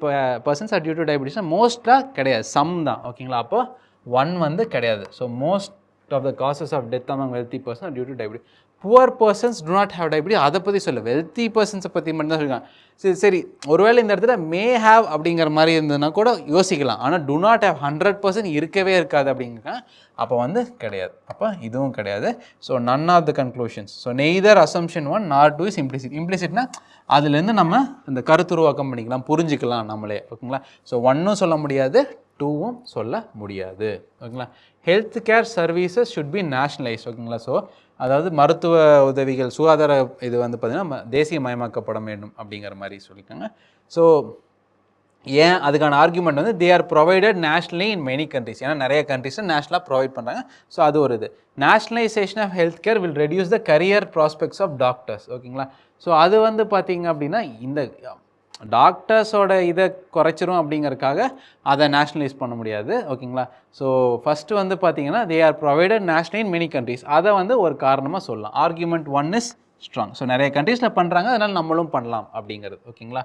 persons are due to diabetes. மோஸ்ட்டாக கிடையாது, சம் தான். ஓகேங்களா, அப்போ 1 வந்து கிடையாது. So most of the causes of death among wealthy persons are due to diabetes. Poor persons do not have diabetes. அதை பற்றி சொல்ல, வெல்த்தி பர்சன்ஸை பற்றி மட்டும் தான் சொல்லியிருக்காங்க. சரி ஒருவேளை இந்த இடத்துல மே ஹாவ் அப்படிங்கிற மாதிரி இருந்ததுன்னா கூட யோசிக்கலாம். ஆனால் do not have 100% இருக்கவே இருக்காது அப்படிங்கிறாங்க. அப்போ வந்து கிடையாது. அப்போ இதுவும் கிடையாது. So none of the conclusions. So neither assumption 1 nor 2 is implicit. implicitனா அதுலேருந்து நம்ம இந்த கருத்துருவாக்கம் பண்ணிக்கலாம், புரிஞ்சிக்கலாம் நம்மளே. ஓகேங்களா? ஸோ 1ம் சொல்ல முடியாது, 2வும் சொல்ல முடியாது. ஓகேங்களா? Health care services should be nationalise. ஓகேங்களா? ஸோ அதாவது மருத்துவ உதவிகள், சுகாதார இது வந்து பார்த்திங்கன்னா தேசியமயமாக்கப்பட வேண்டும் அப்படிங்கிற மாதிரி சொல்லியிருக்காங்க. ஸோ ஏன் அதுக்கான ஆர்குமெண்ட் வந்து they are provided nationally in many countries. ஏன்னா நிறைய கண்ட்ரிஸில் நேஷ்னலாக ப்ரொவைட் பண்ணுறாங்க. ஸோ அது ஒரு இது. Nationalisation of health care will reduce the career prospects of doctors. ஓகேங்களா? ஸோ அது வந்து பார்த்திங்க அப்படின்னா இந்த டாக்டர்ஸோட இதை குறைச்சிரும் அப்படிங்கிறதுக்காக அதை நேஷ்னலைஸ் பண்ண முடியாது. ஓகேங்களா? ஸோ ஃபஸ்ட்டு வந்து பார்த்தீங்கன்னா they are provided nationally in many countries. அதை வந்து ஒரு காரணமாக சொல்லலாம். Argument 1 is strong. ஸோ நிறைய கண்ட்ரீஸில் பண்ணுறாங்க, அதனால் நம்மளும் பண்ணலாம் அப்படிங்கிறது. ஓகேங்களா?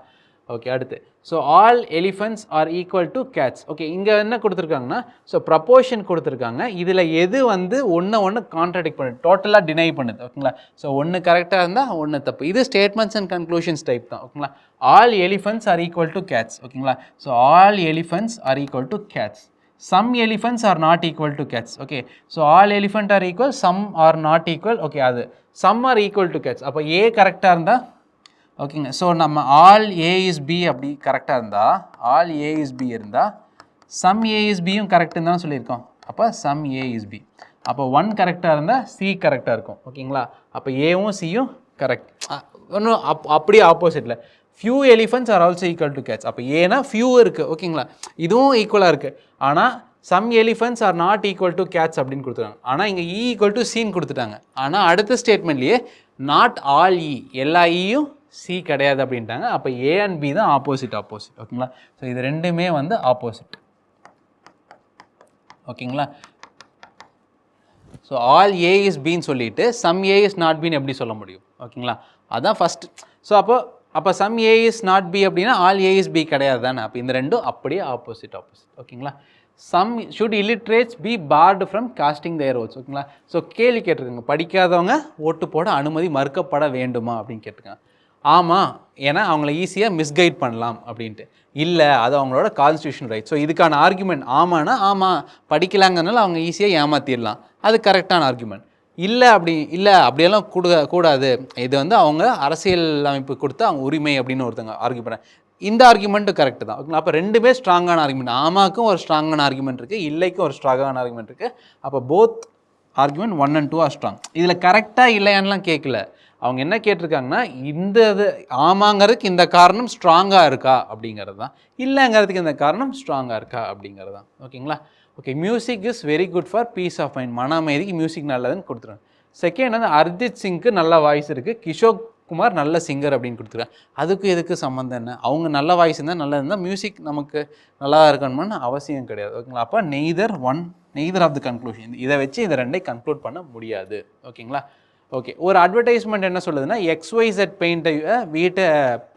ஓகே, அடுத்து so all elephants are equal to cats. Okay, இங்கே என்ன கொடுத்துருக்காங்கன்னா ஸோ ப்ரப்போர்ஷன் கொடுத்துருக்காங்க. இதில் எது வந்து ஒன்று கான்ட்ராடிக்ட் பண்ணுது, டோட்டலாக டினை பண்ணுது. ஓகேங்களா? ஸோ ஒன்று கரெக்டாக இருந்தால் ஒன்று தப்பு. இது ஸ்டேட்மெண்ட்ஸ் அண்ட் கன்க்ளூஷன்ஸ் டைப் தான். ஓகேங்களா? All elephants are equal to cats. ஓகேங்களா? So all elephants are equal to cats. some elephants are not equal to cats. Okay, so all elephant are equal, some are not equal. Okay, அது some are equal to cats. அப்போ A கரெக்டாக இருந்தால் ஓகேங்க. So நம்ம all A is B அப்படி கரெக்டாக இருந்தால், all A is B இருந்தால் சம் ஏ இஸ் பியும் கரெக்டுன்னு தான் சொல்லியிருக்கோம். அப்போ சம் ஏ இஸ் பி. அப்போ 1 கரெக்டாக இருந்தால் சி கரெக்டாக இருக்கும். ஓகேங்களா? அப்போ ஏவும் சியும் கரெக்ட். ஒன்றும் அப்படியே ஆப்போசிட்டில் few elephants are also equal to cats. அப்போ ஏன்னா ஃபியூ இருக்குது. ஓகேங்களா? இதுவும் ஈக்குவலாக இருக்குது. ஆனால் some elephants are not equal to cats அப்படின்னு கொடுத்துருக்காங்க. ஆனால் இங்கே இ ஈக்குவல் டு சின்னு கொடுத்துட்டாங்க. ஆனால் அடுத்த ஸ்டேட்மெண்ட்லேயே நாட் ஆல் இ, எல்லா ஈயும் சி கிடையாது அப்படின்ட்டாங்க. அப்போ ஏ அண்ட் பி தான் ஆப்போசிட். ஓகேங்களா? ஸோ இது ரெண்டுமே வந்து ஆப்போசிட். ஓகேங்களா? ஸோ ஆல் ஏ இஸ் பின்னு சொல்லிட்டு சம் ஏ இஸ் நாட் பின்னு எப்படி சொல்ல முடியும்? ஓகேங்களா? அதான் ஃபஸ்ட்டு. ஸோ அப்போ some A is not B அப்படின்னா ஆல் ஏ இஸ் பி கிடையாது தானே. அப்போ இந்த ரெண்டும் அப்படியே ஆப்போசிட். ஓகேங்களா? Some should illiterates be barred from casting their votes. ஓகேங்களா? ஸோ கேள்வி கேட்டிருக்காங்க, படிக்காதவங்க ஓட்டு போட அனுமதி மறுக்கப்பட வேண்டுமா அப்படின்னு கேட்டிருக்காங்க. ஆமாம், ஏன்னா அவங்கள ஈஸியாக மிஸ்கைட் பண்ணலாம் அப்படின்ட்டு. இல்லை, அது அவங்களோட கான்ஸ்டியூஷன் ரைட். ஸோ இதுக்கான ஆர்குமெண்ட் ஆமான்னா ஆமாம், படிக்கலாங்கிறதுனால அவங்க ஈஸியாக ஏமாற்றிடலாம், அது கரெக்டான ஆர்குமெண்ட். இல்லை அப்படியெல்லாம் கூடாது, இது வந்து அவங்க அரசியல் அமைப்பு கொடுத்த அவங்க உரிமை அப்படின்னு ஒருத்தங்க ஆர்கியூ பண்ணுறாங்க. இந்த ஆர்குமெண்ட்டும் கரெக்டு தான். ஓகேங்களா? அப்போ ரெண்டுமே ஸ்ட்ராங்கான ஆர்குமெண்ட். ஆமாக்கும் ஒரு ஸ்ட்ராங்கான ஆர்குமெண்ட் இருக்குது, இல்லைக்கும் ஒரு ஸ்ட்ராங்கான ஆர்குமெண்ட் இருக்குது. அப்போ both argument 1 and 2 are strong. இதில் கரெக்டாக இல்லையான்லாம் கேட்கல. அவங்க என்ன கேட்டிருக்காங்கன்னா இந்த இது ஆமாங்கிறதுக்கு இந்த காரணம் ஸ்ட்ராங்காக இருக்கா அப்படிங்கிறது தான், இல்லைங்கிறதுக்கு இந்த காரணம் ஸ்ட்ராங்காக இருக்கா அப்படிங்கிறது தான். ஓகேங்களா? Okay, music is very good for peace of mind. மன அமைதிக்கு மியூசிக் நல்லதுன்னு கொடுத்துருங்க. செகண்ட் வந்து அரிஜித் சிங்க்கு நல்ல வாய்ஸ் இருக்குது, கிஷோர் குமார் நல்ல சிங்கர் அப்படின்னு கொடுத்துருக்காங்க. அதுக்கு எதுக்கு சம்மந்தம் என்ன? அவங்க நல்ல வாய்ஸ் இருந்தால் நல்லா இருந்தால் மியூசிக் நமக்கு நல்லா இருக்கணும்னு அவசியம் கிடையாது. ஓகேங்களா? அப்போ நெய்தர் ஆஃப் தி கன்க்ளூஷன், இதை வச்சு இதை ரெண்டையும் கன்க்ளூட் பண்ண முடியாது. ஓகேங்களா? ஓகே, ஒரு அட்வர்டைஸ்மெண்ட் என்ன சொல்லுதுன்னா XYZ பெயிண்ட்டை வீட்டை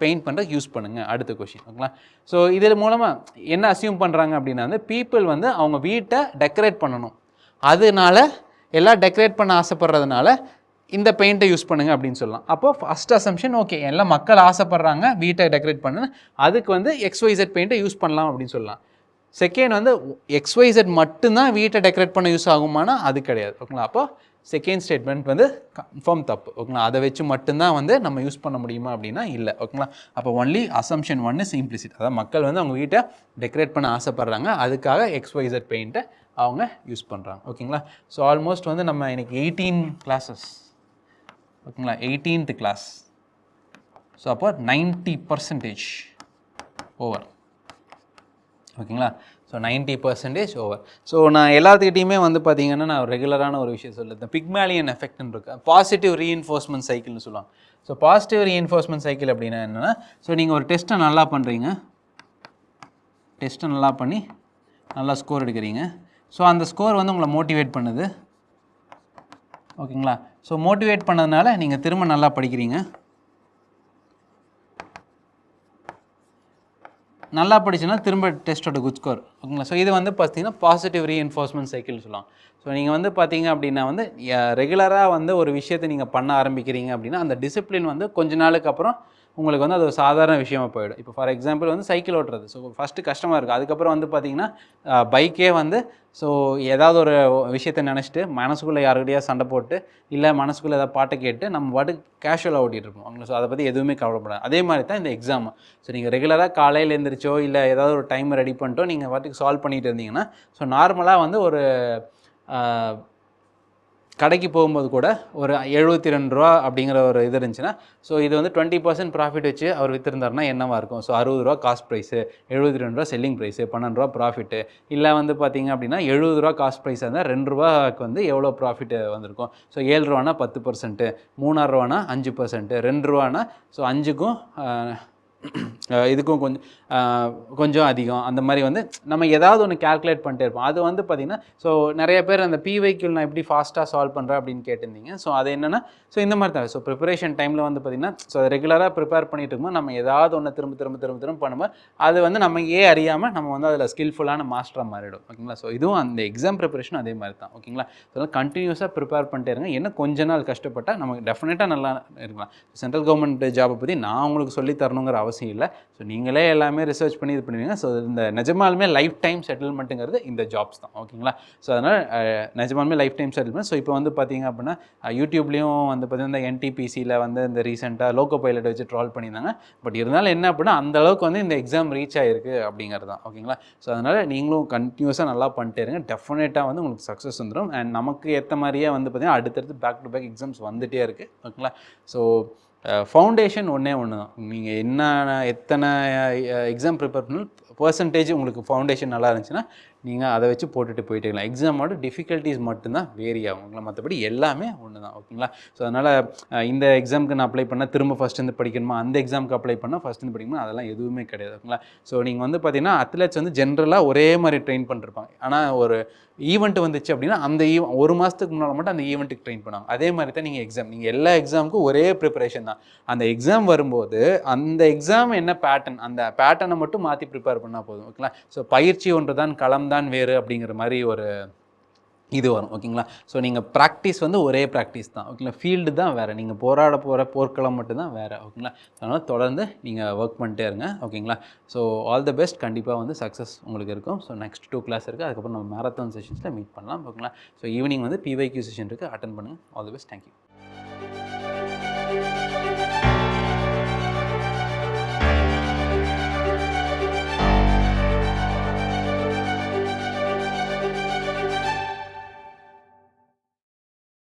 பெயிண்ட் பண்ணுறதுக்கு யூஸ் பண்ணுங்கள். அடுத்த கொஷின். ஓகேங்களா? ஸோ இதில் மூலமாக என்ன அசியூம் பண்ணுறாங்க அப்படின்னா வந்து பீப்புள் வந்து அவங்க வீட்டை டெக்கரேட் பண்ணணும், அதனால எல்லாம் டெக்கரேட் பண்ண ஆசைப்படுறதுனால இந்த பெயிண்ட்டை யூஸ் பண்ணுங்க அப்படின்னு சொல்லலாம். அப்போது ஃபஸ்ட் அசம்ஷன் ஓகே, எல்லாம் மக்கள் ஆசைப்படுறாங்க வீட்டை டெக்கரேட் பண்ணு, அதுக்கு வந்து XYZ பெயிண்ட்டை யூஸ் பண்ணலாம் அப்படின்னு சொல்லலாம். செகண்ட் வந்து XYZ மட்டும்தான் வீட்டை டெக்கரேட் பண்ண யூஸ் ஆகுமானா அது கிடையாது. ஓகேங்களா? அப்போ செகண்ட் ஸ்டேட்மெண்ட் வந்து கன்ஃபார்ம் தப்பு. ஓகேங்களா? அதை வச்சு மட்டும்தான் வந்து நம்ம யூஸ் பண்ண முடியுமா அப்படின்னா இல்லை. ஓகேங்களா? அப்போ ஒன்லி அசம்ஷன் 1 இஸ் இம்ப்ளிசிட். அதாவது மக்கள் வந்து அவங்க வீட்டை டெக்கரேட் பண்ண ஆசைப்படுறாங்க, அதுக்காக XYZ பெயிண்ட்டை அவங்க யூஸ் பண்ணுறாங்க. ஓகேங்களா? ஸோ ஆல்மோஸ்ட் வந்து நம்ம இன்னைக்கு 18 கிளாஸஸ். ஓகேங்களா? 18th class. ஸோ அப்போ 90% ஓவர். ஓகேங்களா? So 90% over. ஸோ நான் எல்லாத்துக்கிட்டையுமே வந்து பார்த்தீங்கன்னா நான் ரெகுலரான ஒரு விஷயம் சொல்லுறேன், பிக்மேலியன் எஃபெக்ட்னு இருக்கு, பாசிட்டிவ் ரீஎன்ஃபோர்ஸ்மெண்ட் சைக்கிள்னு சொல்லுவாங்க. ஸோ பாசிட்டிவ் ரீஎன்ஃபோர்ஸ்மெண்ட் சைக்கிள் அப்படின்னா என்னென்னா, ஸோ நீங்கள் ஒரு டெஸ்ட்டை நல்லா பண்ணுறீங்க, டெஸ்ட்டை நல்லா பண்ணி நல்லா ஸ்கோர் எடுக்கிறீங்க. ஸோ அந்த ஸ்கோர் வந்து உங்களை மோட்டிவேட் பண்ணுது. ஓகேங்களா? ஸோ மோட்டிவேட் பண்ணதுனால நீங்கள் திரும்ப நல்லா படிக்கிறீங்க, நல்லா படிச்சுன்னா திரும்ப டெஸ்ட்டோட குட் ஸ்கோர். ஓகேங்களா? ஸோ இது வந்து பார்த்தீங்கன்னா பாசிட்டிவ் ரீஎன்ஃபோர்ஸ்மெண்ட் சைக்கிள்னு சொல்லலாம். ஸோ ஸோ நீங்கள் வந்து பார்த்தீங்க அப்படின்னா வந்து ரெகுலராக வந்து ஒரு விஷயத்தை நீங்கள் பண்ண ஆரம்பிக்கிறீங்க அப்படின்னா அந்த டிசிப்ளின் வந்து கொஞ்ச நாளுக்கு அப்புறம் உங்களுக்கு வந்து அது ஒரு சாதாரண விஷயமா போயிடும். இப்போ ஃபார் எக்ஸாம்பிள் வந்து சைக்கிள் ஓட்டுறது. ஸோ ஃபஸ்ட்டு கஷ்டமாக இருக்கும். அதுக்கப்புறம் வந்து பார்த்தீங்கன்னா பைக்கே வந்து ஸோ ஏதாவது ஒரு விஷயத்த நினச்சிட்டு மனசுக்குள்ளே யாருக்கிட்டையா சண்டை போட்டு இல்லை மனசுக்குள்ளே ஏதாவது பாட்டை கேட்டு நம்ம பாட்டுக்கு கேஷுவலாக ஓட்டிகிட்டு இருப்போம். அவங்கள ஸோ அதை பற்றி எதுவுமே கவலைப்படாது. அதே மாதிரி தான் இந்த எக்ஸாம். ஸோ நீங்கள் ரெகுலராக காலையில் எழுந்திரிச்சோ இல்லை ஏதாவது ஒரு டைம் ரெடி பண்ணிட்டோ நீங்கள் பாட்டுக்கு சால்வ் பண்ணிட்டு இருந்தீங்கன்னா ஸோ நார்மலாக வந்து ஒரு கடைக்கு போகும்போது கூட ஒரு ₹72 அப்படிங்கிற ஒரு இது இருந்துச்சுன்னா ஸோ இது வந்து 20% ப்ராஃபிட் வச்சு அவர் விற்றுருந்தாருன்னா என்னவாக இருக்கும்? So ₹60 cost price, ₹72 selling price, ₹12 profit. இல்லை வந்து பார்த்தீங்க அப்படின்னா ₹70 காஸ்ட் ப்ரைஸாக இருந்தால் ₹2க்கு வந்து எவ்வளோ ப்ராஃபிட் வந்திருக்கும்? ஸோ ₹7னா 10%, ₹3.5னா 5%, ₹2னா ஸோ 5க்கும் இதுக்கும் கொஞ்சம் அதிகம். அந்த மாதிரி வந்து நம்ம ஏதாவது ஒன்று கால்குலேட் பண்ணிட்டே இருப்போம். அது வந்து பார்த்திங்கன்னா ஸோ நிறைய பேர் அந்த பிவைக்யூ நான் எப்படி ஃபாஸ்ட்டாக சால்வ் பண்ணுறேன் அப்படின்னு கேட்டிருந்தீங்க. ஸோ அது என்னென்னா ஸோ இந்த மாதிரி தான். ஸோ ப்ரிப்பரேஷன் டைமில் வந்து பார்த்திங்கன்னா ஸோ ரெகுலராக ப்ரிப்பேர் பண்ணிட்டு இருக்கும்போது நம்ம ஏதாவது ஒன்று திரும்ப பண்ணும்போது அது வந்து நமக்கே அறியாமல் நம்ம வந்து அதில் ஸ்கில்ஃபுல்லான மாஸ்டராக மாறிடும். ஓகேங்களா? ஸோ இதுவும் அந்த எக்ஸாம் ப்ரிப்பரேஷன் அதே மாதிரி தான். ஓகேங்களா? அதனால் கண்டினியூஸாக ப்ரிப்பேர் பண்ணிட்டே இருங்க. என்ன கொஞ்ச நாள் கஷ்டப்பட்டால் நமக்கு டெஃபினட்டாக நல்லா இருக்கலாம். சென்ட்ரல் கவர்மெண்ட் ஜாபை பற்றி நான் உங்களுக்கு சொல்லி தரணுங்கிற அவசியம் இல்லை. ஸோ நீங்களே எல்லாமே ரிசர்ச் பண்ணி இது பண்ணுவீங்க. ஸோ இந்த நிஜமாலுமே லைஃப் டைம் செட்டில்மெண்ட்டுங்கிறது இந்த ஜாப்ஸ் தான். ஓகேங்களா? ஸோ அதனால் நிஜமாலுமே லைஃப் டைம் செட்டில்மெண்ட். ஸோ இப்போ வந்து பார்த்தீங்க அப்படின்னா யூடியூப்லேயும் வந்து பார்த்தீங்கன்னா இந்த என்டிபிசியில் வந்து இந்த ரீசெண்டாக லோக்கோ பைலட் வச்சு ட்ரால் பண்ணியிருந்தாங்க. பட் இருந்தாலும் என்ன அப்படின்னா அந்த அளவுக்கு வந்து இந்த எக்ஸாம் ரீச் ஆகிருக்கு அப்படிங்கிறது தான். ஓகேங்களா? ஸோ அதனால் நீங்களும் கண்டினியூஸாக நல்லா பண்ணிட்டே இருங்க. டெஃபினட்டாக வந்து உங்களுக்கு சக்ஸஸ் வந்துடும். அண்ட் நமக்கு ஏற்ற மாதிரியே வந்து பார்த்தீங்கன்னா அடுத்தடுத்து பேக் டு பேக் எக்ஸாம்ஸ் வந்துகிட்டே இருக்குது. ஓகேங்களா? ஸோ ஃபவுண்டேஷன் ஒன்றே ஒன்று தான். நீங்கள் எத்தனை எக்ஸாம் ப்ரிப்பேர் பண்ணாலும் பர்சன்டேஜ் உங்களுக்கு ஃபவுண்டேஷன் நல்லா இருந்துச்சுன்னா நீங்கள் அதை வச்சு போட்டுட்டு போயிட்டே இருக்கலாம். எக்ஸாமோட டிஃபிகல்ட்டிஸ் மட்டும்தான் வேரி ஆகுங்களா, மற்றபடி எல்லாமே ஒன்று தான். ஓகேங்களா? ஸோ அதனால் இந்த எக்ஸாமுக்கு நான் அப்ளை பண்ணால் திரும்ப ஃபஸ்ட்டு படிக்கணுமா, அந்த எக்ஸாமுக்கு அப்ளை பண்ணால் ஃபஸ்ட்டு படிக்கணுமா, அதெல்லாம் எதுவுமே கிடையாது. ஓகேங்களா? ஸோ நீங்கள் வந்து பார்த்தீங்கன்னா அத்லெட்ஸ் வந்து ஜென்ரலாக ஒரே மாதிரி ட்ரெயின் பண்ணிருப்பாங்க. ஆனால் ஒரு ஈவெண்ட் வந்துச்சு அப்படின்னா அந்த ஒரு மாதத்துக்கு முன்னால் மட்டும் அந்த ஈவெண்ட்டுக்கு ட்ரெயின் பண்ணுவாங்க. அதே மாதிரி தான் நீங்கள் எல்லா எக்ஸாமுக்கும் ஒரே ப்ரிப்பரேஷன் தான். அந்த எக்ஸாம் வரும்போது அந்த எக்ஸாம் என்ன பேட்டர்ன், அந்த பேட்டர்னை மட்டும் மாற்றி ப்ரிப்பேர் பண்ணால் போதும். ஓகேங்களா? ஸோ பயிற்சி ஒன்று தான், களம் தான் வேறு அப்படிங்கிற மாதிரி ஒரு இது வரும். ஓகேங்களா? ஸோ நீங்கள் ப்ராக்டிஸ் வந்து ஒரே ப்ராக்டிஸ் தான். ஓகேங்களா? ஃபீல்டு தான் வேறு. நீங்கள் போராட போகிற போர்க்களம் மட்டும்தான் வேறு. ஓகேங்களா? அதனால் தொடர்ந்து நீங்கள் ஒர்க் பண்ணிட்டே இருங்க. ஓகேங்களா? So all the best. கண்டிப்பாக வந்து சக்ஸஸ் உங்களுக்கு இருக்கும். ஸோ நெக்ஸ்ட் 2 கிளாஸ் இருக்குது. அதுக்கப்புறம் நம்ம மேரத்தான் செஷன்ஸில் மீட் பண்ணலாம். ஓகேங்களா? ஸோ ஈவினிங் வந்து பிவைக்யூ செஷன் இருக்குது. அட்டன் பண்ணுங்கள். All the best. தேங்க்யூ.